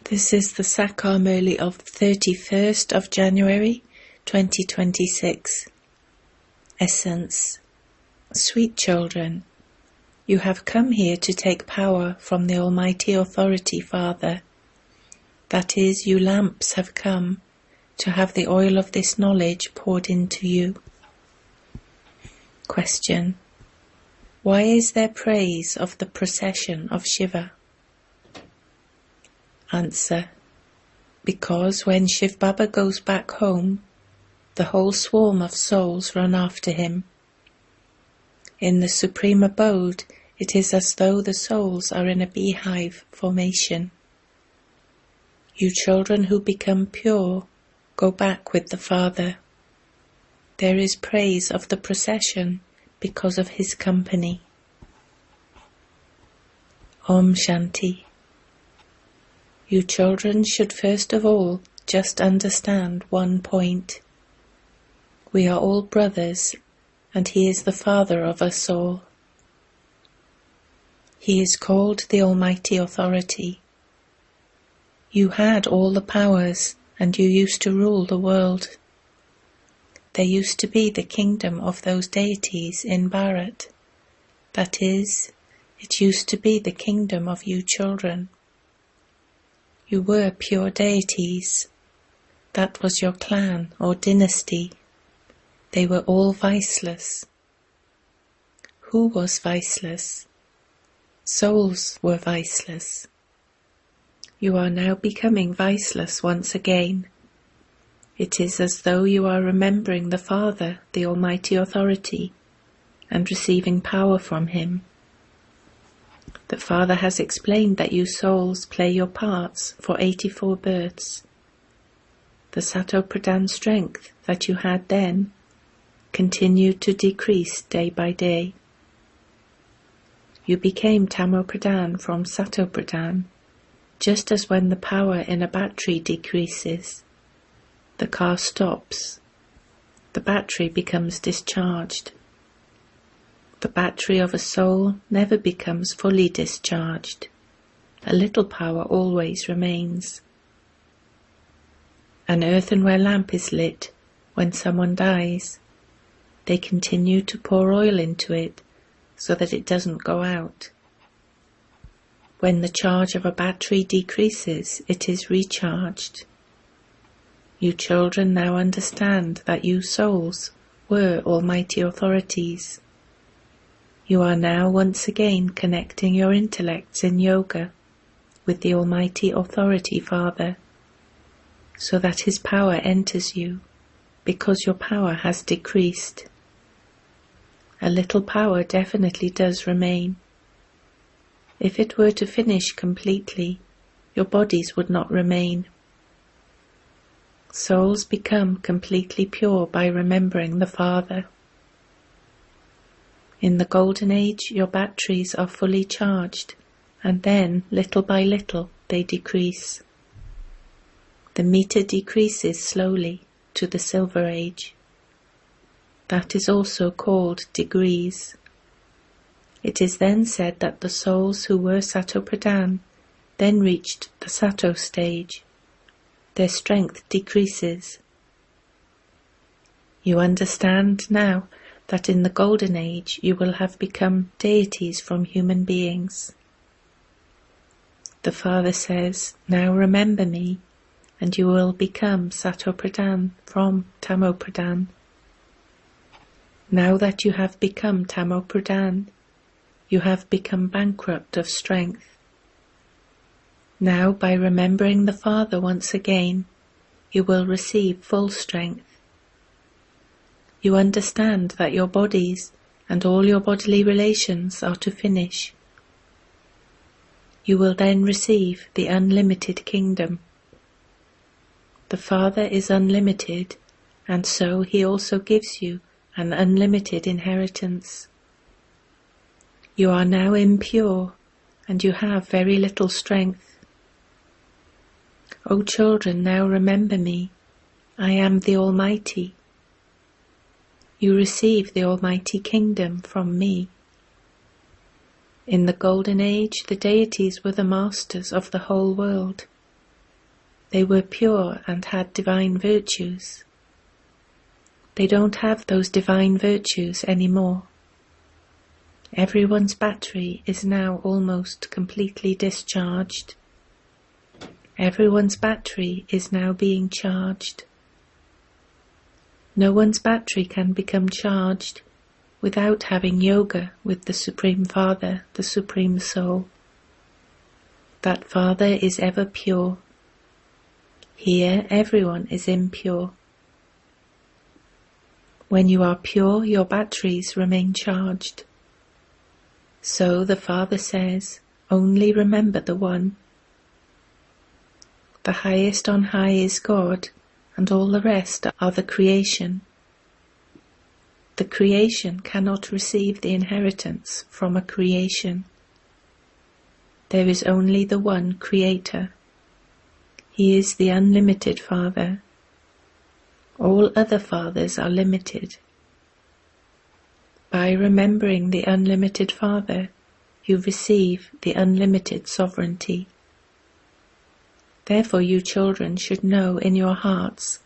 This is the Sakar Murli of 31st of January 2026. Essence. Sweet children, you have come here to take power from the Almighty Authority Father. That is, you lamps have come to have the oil of this knowledge poured into you. Question. Why is there praise of the procession of Shiva? Answer. Because when Shiv Baba goes back home, the whole swarm of souls run after him. In the Supreme Abode, it is as though the souls are in a beehive formation. You children who become pure, go back with the Father. There is praise of the procession because of his company. Om Shanti. You children should first of all just understand one point. We are all brothers, and he is the Father of us all. He is called the Almighty Authority. You had all the powers, and you used to rule the world. There used to be the kingdom of those deities in Bharat. That is, it used to be the kingdom of you children. You were pure deities. That was your clan or dynasty. They were all viceless. Who was viceless? Souls were viceless. You are now becoming viceless once again. It is as though you are remembering the Father, the Almighty Authority, and receiving power from him. The Father has explained that you souls play your parts for 84 births. The Sato Pradhan strength that you had then continued to decrease day by day. You became Tamo Pradhan from Sato Pradhan, just as when the power in a battery decreases, the car stops, the battery becomes discharged. The battery of a soul never becomes fully discharged. A little power always remains. An earthenware lamp is lit when someone dies. They continue to pour oil into it so that it doesn't go out. When the charge of a battery decreases, it is recharged. You children now understand that you souls were almighty authorities. You are now once again connecting your intellects in yoga with the Almighty Authority Father, so that his power enters you, because your power has decreased. A little power definitely does remain. If it were to finish completely, your bodies would not remain. Souls become completely pure by remembering the Father. In the Golden Age, your batteries are fully charged, and then, little by little, they decrease. The meter decreases slowly to the Silver Age. That is also called degrees. It is then said that the souls who were Sato Pradhan then reached the Sato stage. Their strength decreases. You understand now that in the Golden Age you will have become deities from human beings. The Father says, now remember me, and you will become Sato Pradhan from Tamo Pradhan. Now that you have become Tamo Pradhan, you have become bankrupt of strength. Now, by remembering the Father once again, you will receive full strength. You understand that your bodies and all your bodily relations are to finish. You will then receive the unlimited kingdom. The Father is unlimited, and so he also gives you an unlimited inheritance. You are now impure, and you have very little strength. O children, now remember me. I am the Almighty. You receive the Almighty Kingdom from me. In the Golden Age, the deities were the masters of the whole world. They were pure and had divine virtues. They don't have those divine virtues anymore. Everyone's battery is now almost completely discharged. Everyone's battery is now being charged. No one's battery can become charged without having yoga with the Supreme Father, the Supreme Soul. That Father is ever pure. Here everyone is impure. When you are pure, your batteries remain charged. So the Father says, only remember the One. The highest on high is God, and all the rest are the creation. The creation cannot receive the inheritance from a creation. There is only the one Creator. He is the unlimited Father. All other fathers are limited. By remembering the unlimited Father, you receive the unlimited sovereignty. Therefore you children should know in your hearts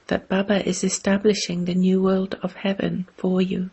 that Baba is establishing the new world of heaven for you.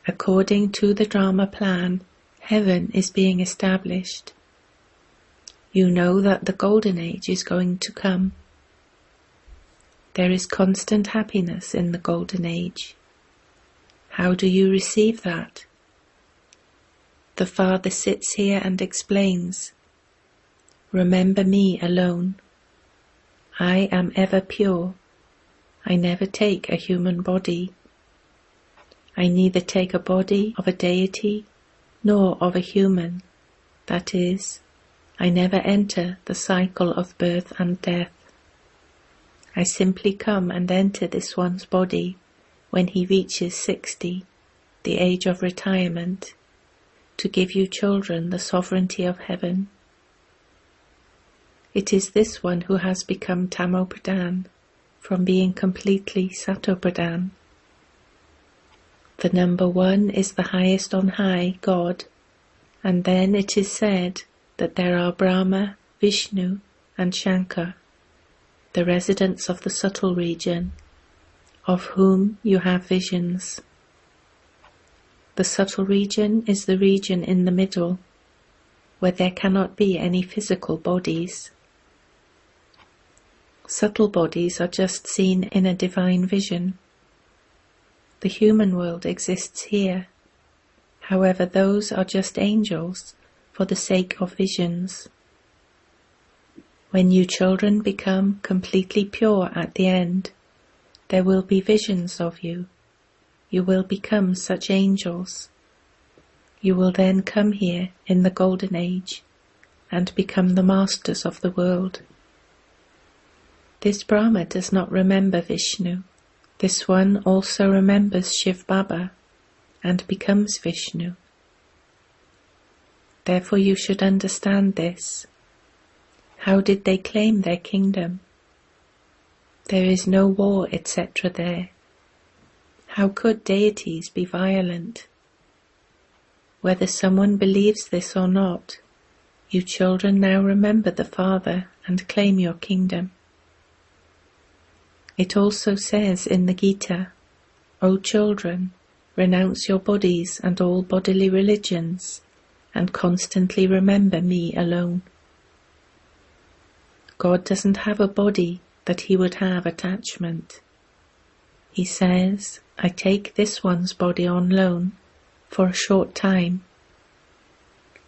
According to the drama plan, heaven is being established. You know that the golden age is going to come. There is constant happiness in the golden age. How do you receive that? The Father sits here and explains, remember me alone. I am ever pure. I never take a human body. I neither take a body of a deity nor of a human. That is, I never enter the cycle of birth and death. I simply come and enter this one's body when he reaches 60, the age of retirement, to give you children the sovereignty of heaven. It is this one who has become Tamopradhan from being completely Satopradhan. The number one is the highest on high, God, and then it is said that there are Brahma, Vishnu and Shankar, the residents of the subtle region, of whom you have visions. The subtle region is the region in the middle, where there cannot be any physical bodies. Subtle bodies are just seen in a divine vision. The human world exists here. However, those are just angels for the sake of visions. When you children become completely pure at the end, there will be visions of you. You will become such angels. You will then come here in the golden age and become the masters of the world. This Brahma does not remember Vishnu. This one also remembers Shiv Baba and becomes Vishnu. Therefore you should understand this. How did they claim their kingdom? There is no war, etc. there. How could deities be violent? Whether someone believes this or not, you children now remember the Father and claim your kingdom. It also says in the Gita, O children, renounce your bodies and all bodily religions, and constantly remember me alone. God doesn't have a body that he would have attachment. He says, I take this one's body on loan for a short time.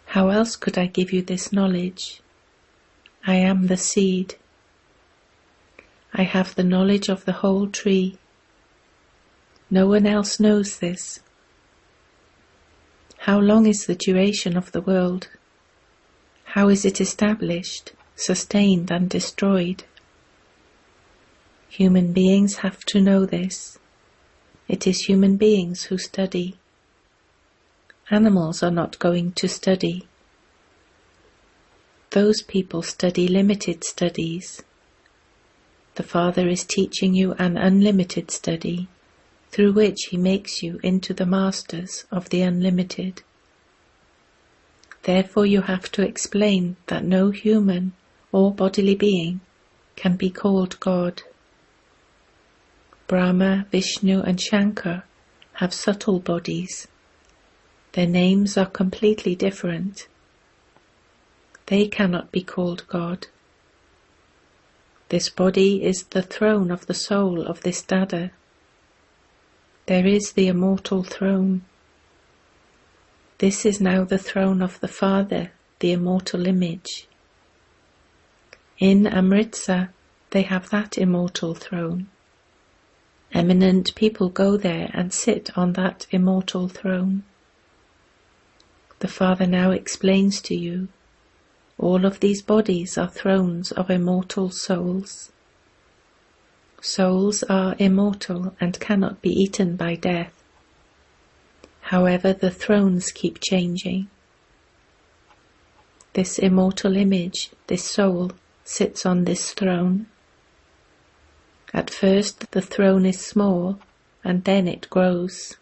How else could I give you this knowledge? I am the seed. I have the knowledge of the whole tree. No one else knows this. How long is the duration of the world? How is it established, sustained and destroyed? Human beings have to know this. It is human beings who study. Animals are not going to study. Those people study limited studies. The Father is teaching you an unlimited study, through which he makes you into the masters of the unlimited. Therefore you have to explain that no human or bodily being can be called God. Brahma, Vishnu and Shankar have subtle bodies. Their names are completely different. They cannot be called God. This body is the throne of the soul of this Dada. There is the immortal throne. This is now the throne of the Father, the immortal image. In Amritsar, they have that immortal throne. Eminent people go there and sit on that immortal throne. The Father now explains to you, all of these bodies are thrones of immortal souls. Souls are immortal and cannot be eaten by death. However, the thrones keep changing. This immortal image, this soul, sits on this throne. At first the throne is small, and then it grows.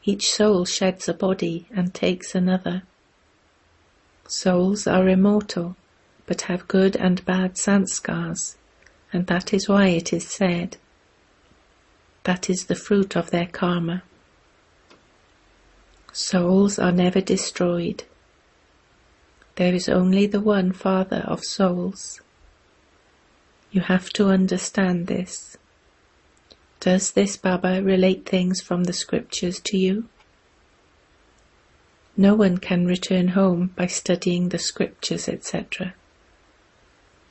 Each soul sheds a body and takes another. Souls are immortal, but have good and bad sanskars, and that is why it is said, that is the fruit of their karma. Souls are never destroyed. There is only the one Father of souls. You have to understand this. Does this Baba relate things from the scriptures to you? No one can return home by studying the scriptures, etc.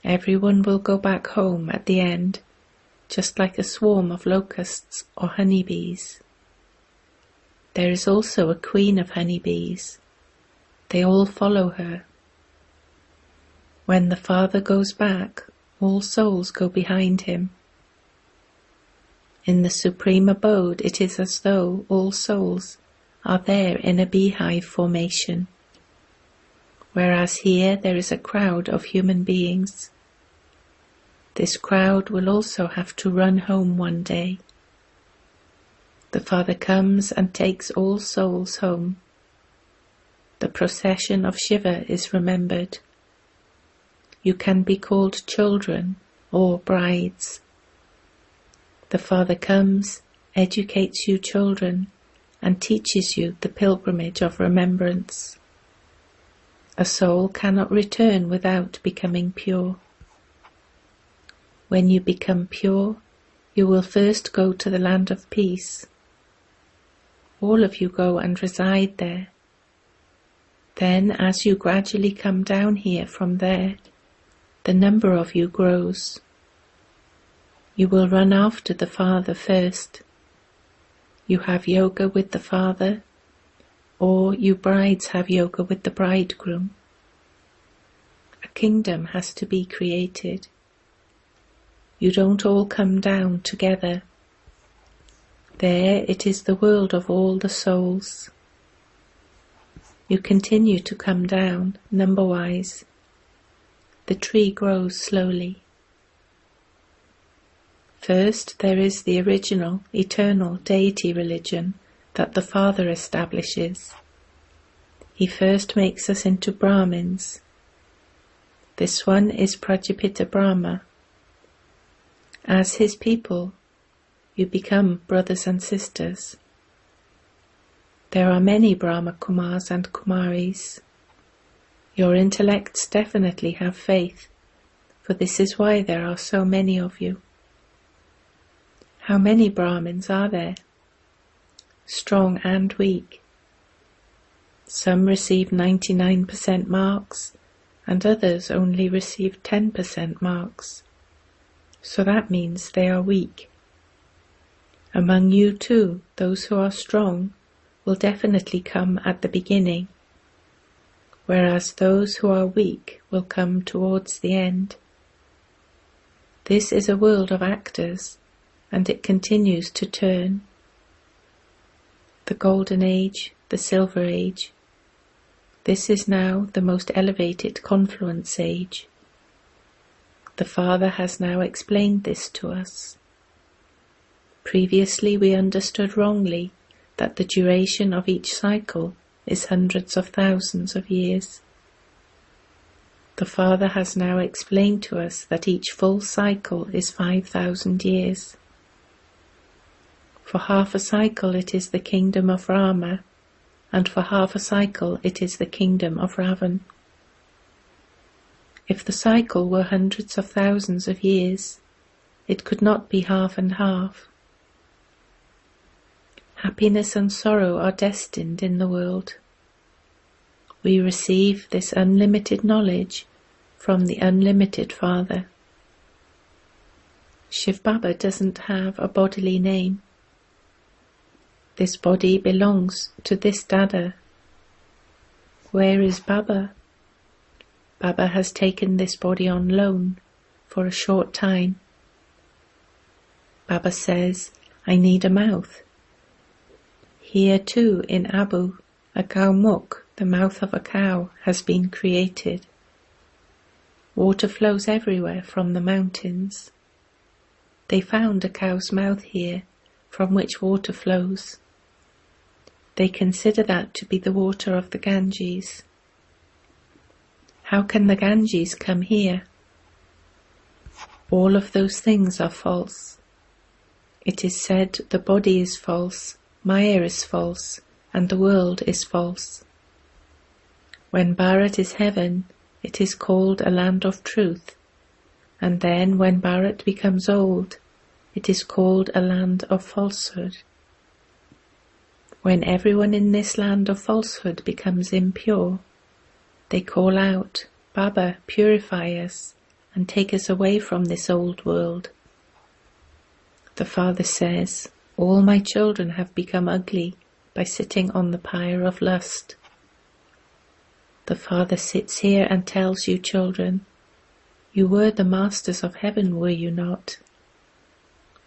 Everyone will go back home at the end, just like a swarm of locusts or honeybees. There is also a queen of honeybees. They all follow her. When the Father goes back, all souls go behind him. In the Supreme Abode, it is as though all souls are there in a beehive formation, whereas here there is a crowd of human beings. This crowd will also have to run home one day. The Father comes and takes all souls home. The procession of Shiva is remembered. You can be called children or brides. The Father comes, educates you children, and teaches you the pilgrimage of remembrance. A soul cannot return without becoming pure. When you become pure, you will first go to the land of peace. All of you go and reside there. Then, as you gradually come down here from there, the number of you grows. You will run after the Father first. You have yoga with the Father, or you brides have yoga with the bridegroom. A kingdom has to be created. You don't all come down together. There it is the world of all the souls. You continue to come down, number-wise. The tree grows slowly. First, there is the original, eternal deity religion that the Father establishes. He first makes us into Brahmins. This one is Prajapita Brahma. As his people, you become brothers and sisters. There are many brahmakumaris and kumaris. Your intellects definitely have faith, for this is why there are so many of you. How many Brahmins are there? Strong and weak. Some receive 99% marks, and others only receive 10% marks. So that means they are weak. Among you too, those who are strong will definitely come at the beginning, whereas those who are weak will come towards the end. This is a world of actors, and it continues to turn. The Golden Age, the Silver Age. This is now the most elevated confluence age. The Father has now explained this to us. Previously we understood wrongly that the duration of each cycle is hundreds of thousands of years. The Father has now explained to us that each full cycle is 5,000 years. For half a cycle it is the kingdom of Rama, and for half a cycle it is the kingdom of Ravan. If the cycle were hundreds of thousands of years, it could not be half and half. Happiness and sorrow are destined in the world. We receive this unlimited knowledge from the unlimited Father. Shiv Baba doesn't have a bodily name. This body belongs to this Dada. Where is Baba? Baba has taken this body on loan for a short time. Baba says, I need a mouth. Here too in Abu, a Gaumukh, the mouth of a cow, has been created. Water flows everywhere from the mountains. They found a cow's mouth here, from which water flows. They consider that to be the water of the Ganges. How can the Ganges come here? All of those things are false. It is said the body is false, Maya is false, and the world is false. When Bharat is heaven, it is called a land of truth, and then when Bharat becomes old, it is called a land of falsehood. When everyone in this land of falsehood becomes impure, they call out, Baba, purify us and take us away from this old world. The Father says, all my children have become ugly by sitting on the pyre of lust. The Father sits here and tells you children, you were the masters of heaven, were you not?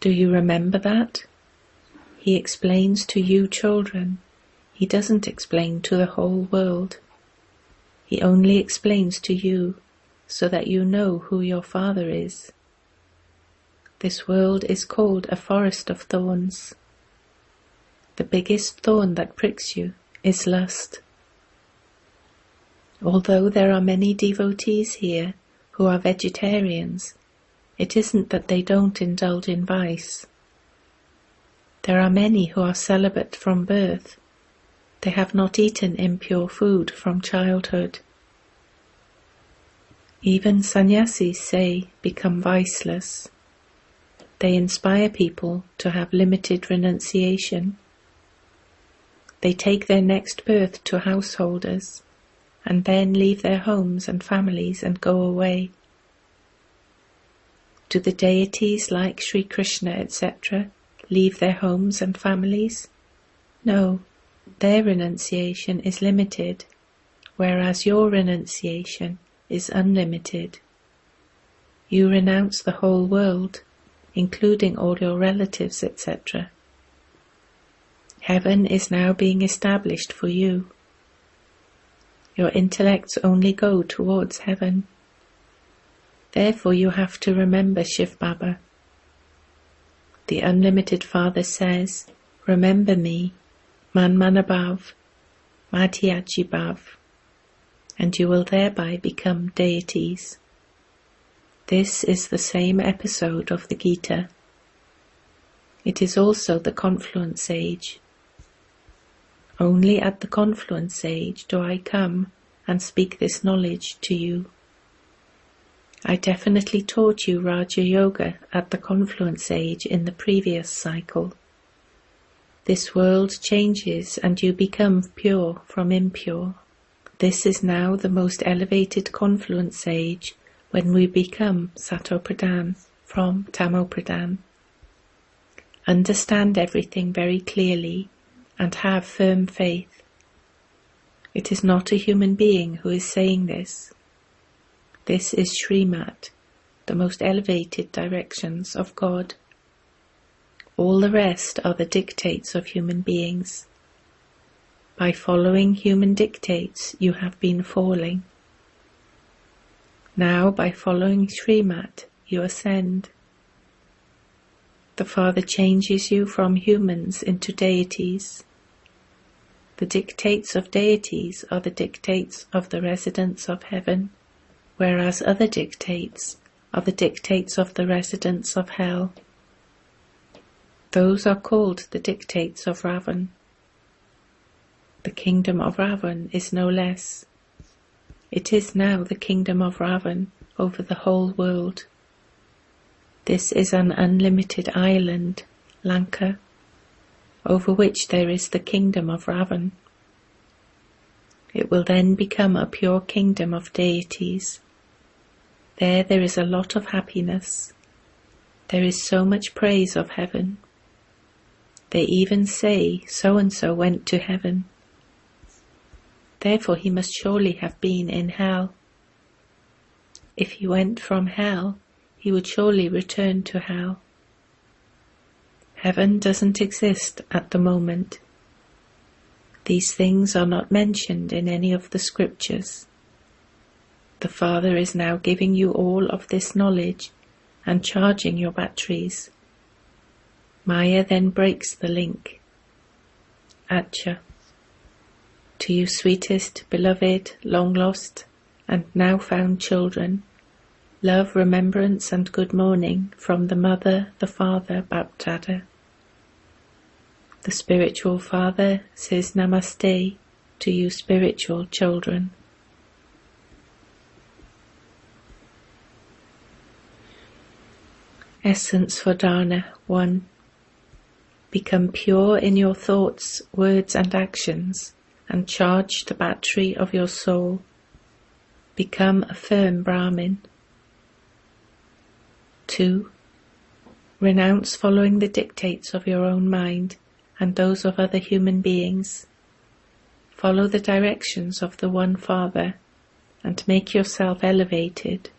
Do you remember that? He explains to you children. He doesn't explain to the whole world. He only explains to you so that you know who your Father is. This world is called a forest of thorns. The biggest thorn that pricks you is lust. Although there are many devotees here who are vegetarians, it isn't that they don't indulge in vice. There are many who are celibate from birth. They have not eaten impure food from childhood. Even sannyasis say, become viceless. They inspire people to have limited renunciation. They take their next birth to householders, and then leave their homes and families and go away. Do the deities like Sri Krishna, etc., leave their homes and families? No, their renunciation is limited, whereas your renunciation is unlimited. You renounce the whole world, including all your relatives, etc. Heaven is now being established for you. Your intellects only go towards heaven. Therefore you have to remember Shiv Baba. The unlimited Father says, remember me, Manmanabhav, Madhyajibhav, and you will thereby become deities. This is the same episode of the Gita. It is also the confluence age. Only at the confluence age do I come and speak this knowledge to you. I definitely taught you Raja Yoga at the confluence age in the previous cycle. This world changes and you become pure from impure. This is now the most elevated confluence age when we become Sato Pradhan from Tamo Pradhan. Understand everything very clearly and have firm faith. It is not a human being who is saying this. This is Srimat, the most elevated directions of God. All the rest are the dictates of human beings. By following human dictates, you have been falling. Now, by following Srimat, you ascend. The Father changes you from humans into deities. The dictates of deities are the dictates of the residents of heaven. whereas other dictates are the dictates of the residents of hell. Those are called the dictates of Ravan. The kingdom of Ravan is no less. It is now the kingdom of Ravan over the whole world. This is an unlimited island, Lanka, over which there is the kingdom of Ravan. It will then become a pure kingdom of deities. There is a lot of happiness. There is so much praise of heaven. They even say so-and-so went to heaven. Therefore he must surely have been in hell. If he went from hell, he would surely return to hell. Heaven doesn't exist at the moment. These things are not mentioned in any of the scriptures. The Father is now giving you all of this knowledge and charging your batteries. Maya then breaks the link. Acha. To you sweetest, beloved, long-lost, and now-found children, love, remembrance, and good morning from the Mother, the Father, Baptada. The spiritual Father says Namaste to you spiritual children. Essence for Dharna 1. Become pure in your thoughts, words and actions, and charge the battery of your soul. Become a firm Brahmin. 2. Renounce following the dictates of your own mind and those of other human beings. Follow the directions of the One Father and make yourself elevated.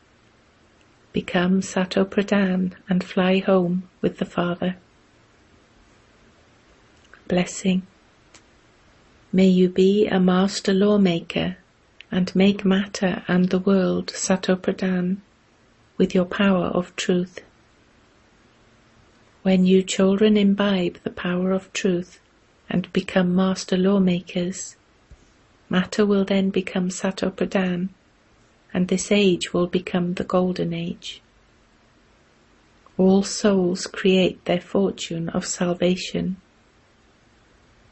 Become Sato Pradhan and fly home with the Father. Blessing. May you be a master lawmaker and make matter and the world Sato Pradhan with your power of truth. When you children imbibe the power of truth and become master lawmakers, matter will then become Sato Pradhan, and this age will become the golden age. All souls create their fortune of salvation.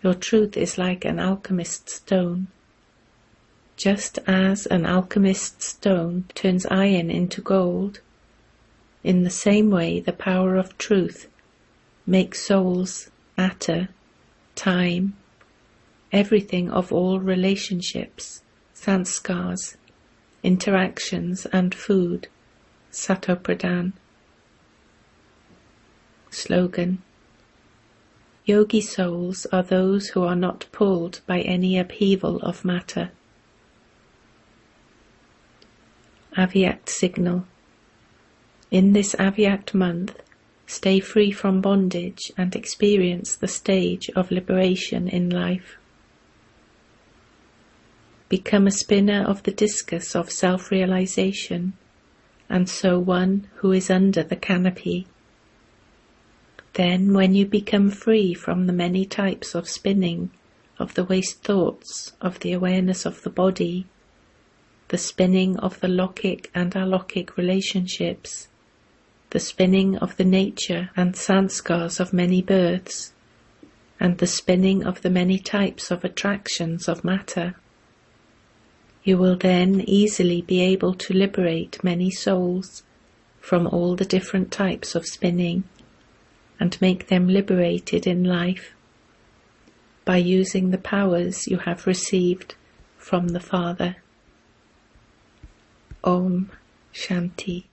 Your truth is like an alchemist's stone. Just as an alchemist's stone turns iron into gold, in the same way the power of truth makes souls, matter, time, everything of all relationships, sanskars, interactions and food, Sato Pradhan. Slogan. Yogi souls are those who are not pulled by any upheaval of matter. Avyact signal. In this Avyact month, stay free from bondage and experience the stage of liberation in life. Become a spinner of the discus of self-realization, and so one who is under the canopy. Then, when you become free from the many types of spinning, of the waste thoughts, of the awareness of the body, the spinning of the lokic and alokic relationships, the spinning of the nature and sanskars of many births, and the spinning of the many types of attractions of matter, you will then easily be able to liberate many souls from all the different types of spinning and make them liberated in life by using the powers you have received from the Father. Om Shanti.